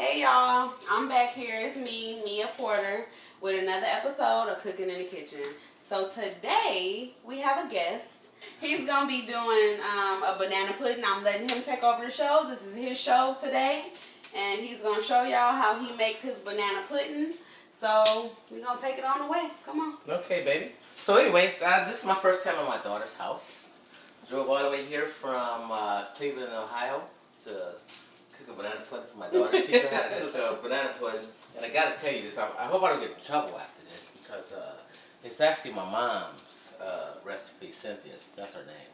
Hey y'all, I'm back here. It's me, Mia Porter, with another episode of Cooking in the Kitchen. So today we have a guest. He's gonna be doing a banana pudding. I'm letting him take over the show. This is his show today, and he's gonna show y'all how he makes his banana pudding. So we're gonna take it on away. Come on. Okay, baby. So anyway, this is my first time at my daughter's house. Drove all the way here from Cleveland, Ohio, to cook a banana pudding for my daughter. Teach her how to cook a banana pudding. And I gotta tell you this, I hope I don't get in trouble after this, because it's actually my mom's recipe. Cynthia's, that's her name.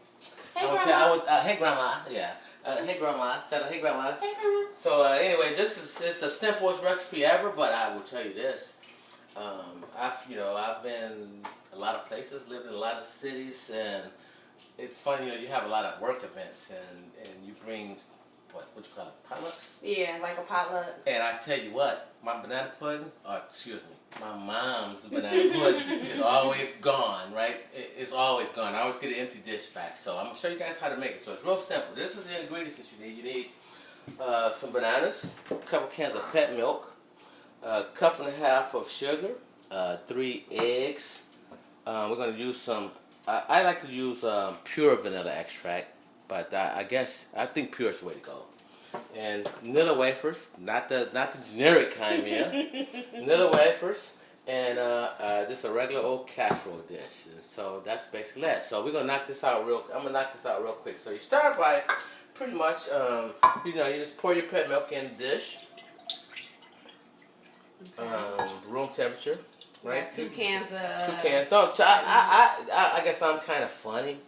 Hey, Grandma. Hey, Grandma. Yeah. Hey, Grandma. Tell her, hey, Grandma. Hey, Grandma. So anyway, it's the simplest recipe ever, but I will tell you this. I've been a lot of places, lived in a lot of cities, and it's funny, you have a lot of work events, and you bring, what you call it, potlucks? Yeah, like a potluck. And I tell you what, my banana pudding, my mom's banana pudding is always gone, right? It's always gone. I always get an empty dish back. So I'm going to show you guys how to make it. So it's real simple. This is the ingredients that you need. You need some bananas, a couple cans of pet milk, a cup and a half of sugar, 3 eggs. We're going to use some, I like to use pure vanilla extract, but I think pure is the way to go. And vanilla wafers, not the generic kind, yeah. Vanilla wafers, and just a regular old casserole dish. And so that's basically that. So we're gonna knock this out I'm gonna knock this out real quick. So you start by pretty much, you just pour your pet milk in the dish. Okay. Room temperature, right? Got 2 cans of... 2 cans. No, so I guess I'm kind of funny.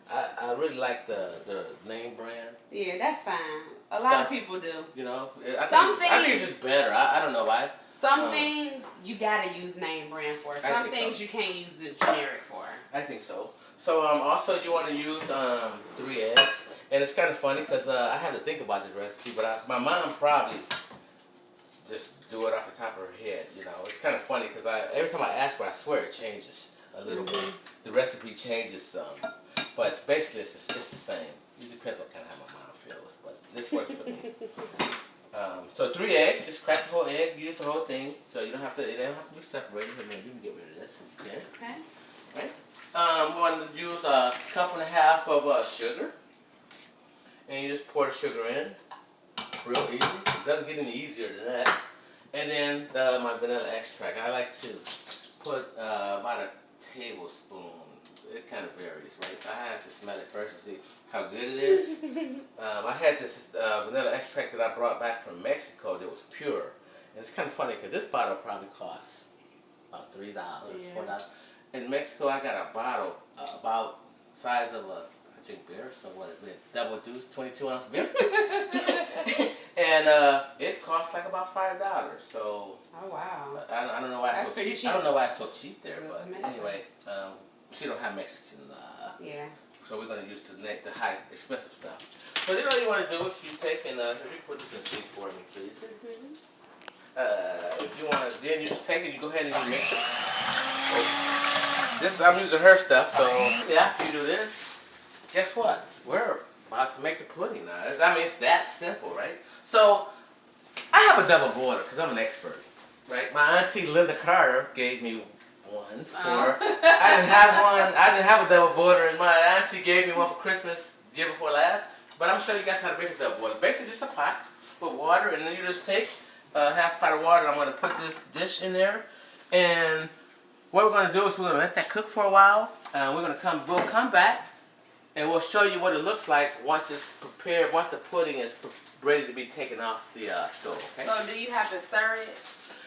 I really like the name brand. Yeah, that's fine. A lot of people do. You know, I think it's just better. I don't know why. Some things you gotta use name brand for. Some things you can't use the generic for. I think so. So also you want to use 3 eggs, and it's kind of funny because I have to think about this recipe, but my mom probably just do it off the top of her head. You know, it's kind of funny because every time I ask her, I swear it changes a little bit. The recipe changes some, but basically it's the same. It depends on kind of how my mom feels, but this works for me. So 3 eggs, just crack the whole egg, use the whole thing, so it don't have to be separated. I mean, you can get rid of this if you can. Okay. Right? We want to use a cup and a half of sugar, and you just pour the sugar in, real easy. It doesn't get any easier than that. And then my vanilla extract. I like to put about a tablespoon. It kind of varies, right? I have to smell it first to see how good it is. I had this vanilla extract that I brought back from Mexico that was pure. And it's kind of funny because this bottle probably costs about $3, $4. In Mexico, I got a bottle about the size of I drink beer, so what is it? Double Deuce, 22-ounce beer. And it costs like about $5. So. Oh wow. I don't know why it's so cheap. cheap. I don't know why it's so cheap there, That's but amazing. anyway, she don't have Mexican. Yeah. So we're gonna use the high expensive stuff. So then all you want to do is you take and if you put this in seat for me, please. If you want to, then you just take it. You go ahead and you mix it. I'm using her stuff. So after you do this, guess what? We're about to make the pudding now. It's that simple, right? So I have a double boiler because I'm an expert, right? My auntie Linda Carter gave me one for. I didn't have a double boiler, and my auntie gave me one for Christmas the year before last. But I'm gonna show you guys how to make a double boiler. Basically, just a pot with water, and then you just take half pot of water. I'm gonna put this dish in there, and what we're gonna do is we're gonna let that cook for a while. We'll come back, and we'll show you what it looks like once it's prepared. Once the pudding is ready to be taken off the stove. Okay? So do you have to stir it?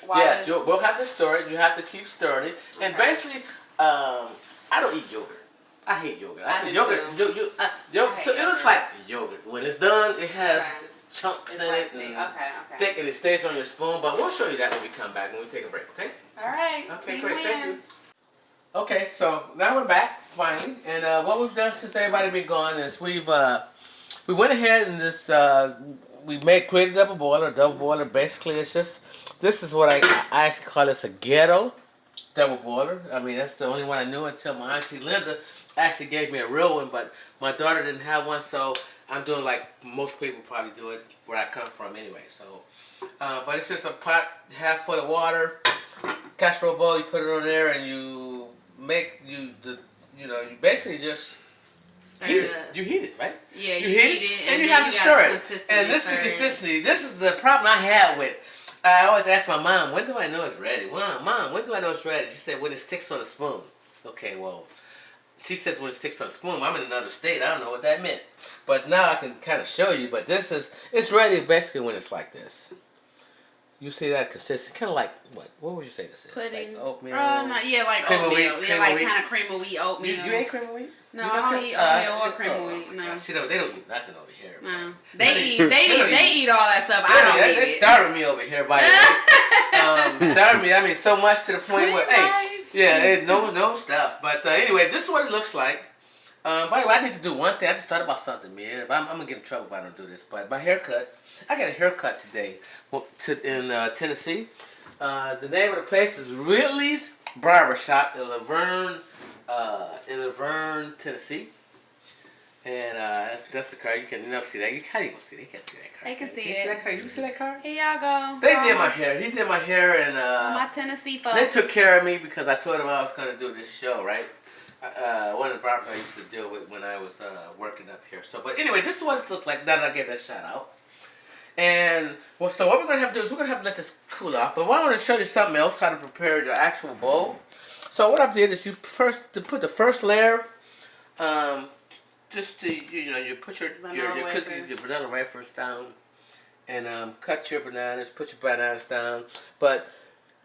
Yes, we'll have to stir it. You have to keep stirring it. And basically, I don't eat yogurt. I hate yogurt. Yogurt. So it looks like yogurt. When it's done, it has chunks in it and thick, and it stays on your spoon. But we'll show you that when we come back, when we take a break. Okay? All right. Okay, great. Thank you. Okay, so now we're back finally, and what we've done since everybody been gone is we went ahead and we created a double boiler. Double boiler basically it's just, this is what I actually call this a ghetto double boiler. I mean, that's the only one I knew until my auntie Linda actually gave me a real one, but my daughter didn't have one, so I'm doing like most people probably do it where I come from anyway. So, but it's just a pot half full of water, casserole bowl. You put it on there, and you you basically just heat it. You heat it, right? Yeah, you heat it, and you have to stir it. And this is the consistency. This is the problem I had with. I always ask my mom, when do I know it's ready? Mom, when do I know it's ready? She said, when it sticks on the spoon. Okay, well, she says when it sticks on the spoon. I'm in another state. I don't know what that meant. But now I can kind of show you. But it's ready basically when it's like this. You see that consistency, kind of like what? What would you say this is? Pudding. Like oatmeal. Like cream oatmeal. Of wheat, Yeah, like kind of cream of wheat oatmeal. You ate cream of wheat? No, I don't eat oatmeal or cream of wheat. No. See, they don't eat nothing over here. No. They eat all that stuff. I don't eat They it. starving me over here, by the way. Starving me. I mean, so much to the point where, no stuff. But anyway, this is what it looks like. By the way, I need to do one thing. I just thought about something, man. I'm gonna get in trouble if I don't do this. But my haircut, I got a haircut today in Tennessee. The name of the place is Ridley's Barbershop in Laverne, Tennessee. And that's the car. You can never see that. How you gonna see that? You can't see that car. They can see you it. See that car? You can see that car? Here y'all go. They did my hair. He did my hair, and my Tennessee folks. they took care of me because I told them I was gonna do this show, right? One of the barbers I used to deal with when I was working up here. So, but anyway, this is what it looks like now that I get that shout out. And well, so what we're gonna have to do is we're gonna have to let this cool off. But I want to show you something else, how to prepare the actual bowl. So what I did is you put the first layer, you put your cookies, your vanilla wafers down, and cut your bananas, put your bananas down. But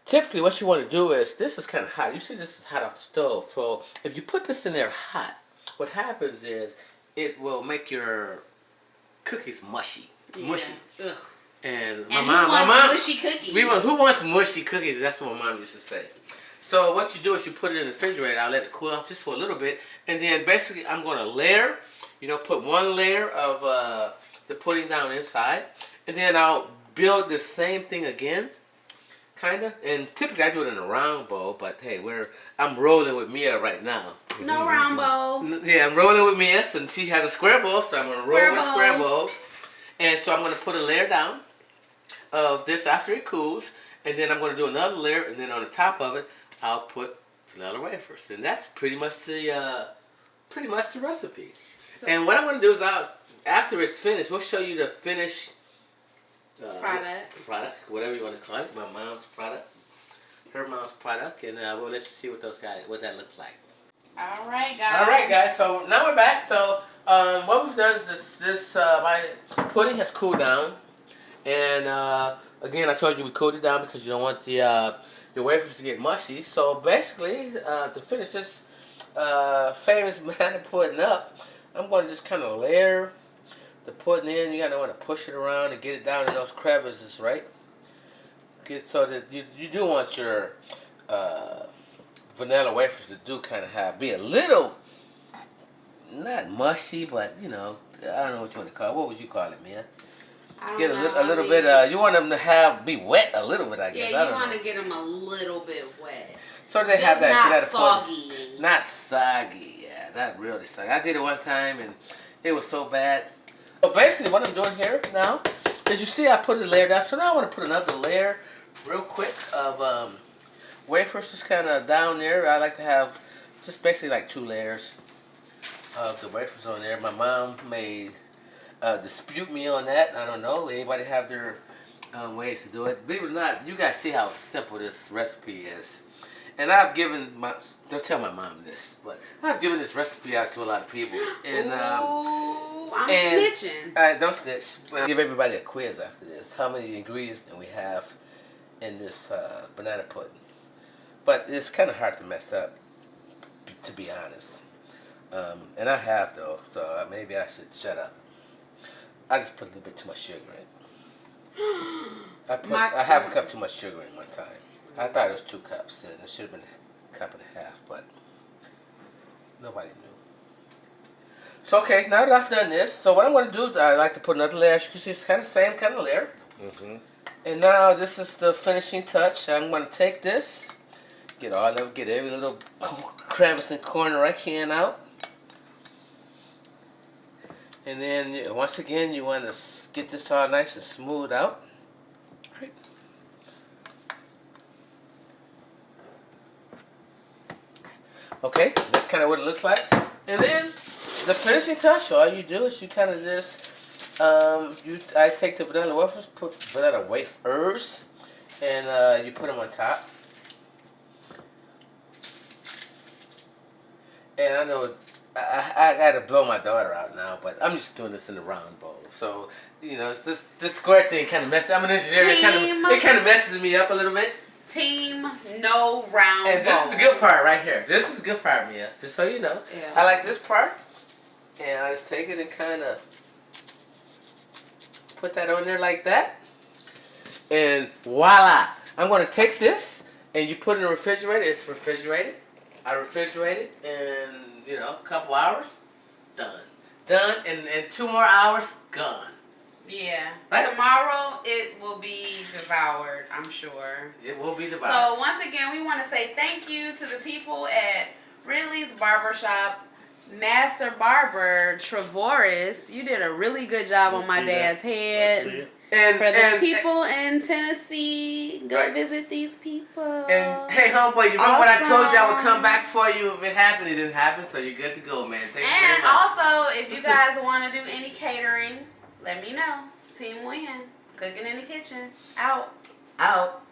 typically, what you want to do is, this is kind of hot. You see, this is hot off the stove. So if you put this in there hot, what happens is it will make your cookies mushy. Mushy. Ugh. And my mom, mushy cookies. Who wants mushy cookies? That's what my mom used to say. So what you do is you put it in the refrigerator. I'll let it cool off just for a little bit, and then basically I'm going to layer. Put one layer of the pudding down inside, and then I'll build the same thing again, kinda. And typically I do it in a round bowl, but hey, I'm rolling with Mia right now. No round bowls. Yeah, I'm rolling with Mia, and she has a square bowl, so I'm gonna roll with a square bowl. And so I'm going to put a layer down of this after it cools. And then I'm going to do another layer. And then on the top of it, I'll put vanilla wafers. And that's pretty much the recipe. So, and what I'm going to do is after it's finished, we'll show you the finished product, whatever you want to call it. My mom's product. Her mom's product. And we'll let you see what that looks like. All right, guys. So now we're back. So what we've done is my pudding has cooled down, and again I told you we cooled it down because you don't want the wafers to get mushy. So basically, to finish this famous banana pudding up, I'm going to just kind of layer the pudding in. You gotta want to push it around and get it down in those crevices, right? So that you do want your vanilla wafers to be a little, not mushy, but I don't know what you want to call it. What would you call it, Mia? Get a little bit. You want them to be wet a little bit, I guess. Yeah, you want to get them a little bit wet. So they have that. Not soggy. Not soggy. Yeah, not really soggy. I did it one time and it was so bad. So basically, what I'm doing here now is, you see, I put a layer down. So now I want to put another layer, real quick, of wafers just kind of down there. I like to have just basically like 2 layers of the wafers on there. My mom may dispute me on that. I don't know. Everybody have their ways to do it. Believe it or not, you guys see how simple this recipe is. And I've given don't tell my mom this, but I've given this recipe out to a lot of people. And I'm snitching. Don't snitch. I'll give everybody a quiz after this. How many ingredients do we have in this banana pudding? But it's kind of hard to mess up, to be honest. And I have, though, so maybe I should shut up. I just put a little bit too much sugar in. I have a cup too much sugar in one time. I thought it was 2 cups, and it should have been a cup and a half, but nobody knew. So, okay, now that I've done this, so what I'm going to do, I like to put another layer. As you can see, it's kind of the same kind of layer. Mm-hmm. And now this is the finishing touch. I'm going to take this, get every little crevice and corner I can out. And then once again, you want to get this all nice and smooth out. Right. Okay, that's kind of what it looks like. And then the finishing touch, all you do is you kind of just, I take the vanilla wafers, put vanilla wafers, and you put them on top. And I know I got to blow my daughter out now, but I'm just doing this in the round bowl. So, you know, it's this square thing kind of messes. I'm an engineer. It kind of messes me up a little bit. Team, no round And this is the good part right here. This is the good part, Mia. Just so you know. Yeah. I like this part. And I just take it and kind of put that on there like that. And voila. I'm going to take this and you put it in the refrigerator. It's refrigerated. I refrigerate it in, a couple hours. Done. Done. And 2 more hours, gone. Yeah. Right? Tomorrow it will be devoured, I'm sure. It will be devoured. So once again, we want to say thank you to the people at Ridley's Barbershop. Master Barber Trevoris, you did a really good job on my dad's head. And for the people in Tennessee, go visit these people. And hey, homeboy, you remember when I told you I would come back for you if it happened? It didn't happen, so you're good to go, man. Thank you very much. And also, if you guys want to do any catering, let me know. Team Win, cooking in the kitchen, out. Out.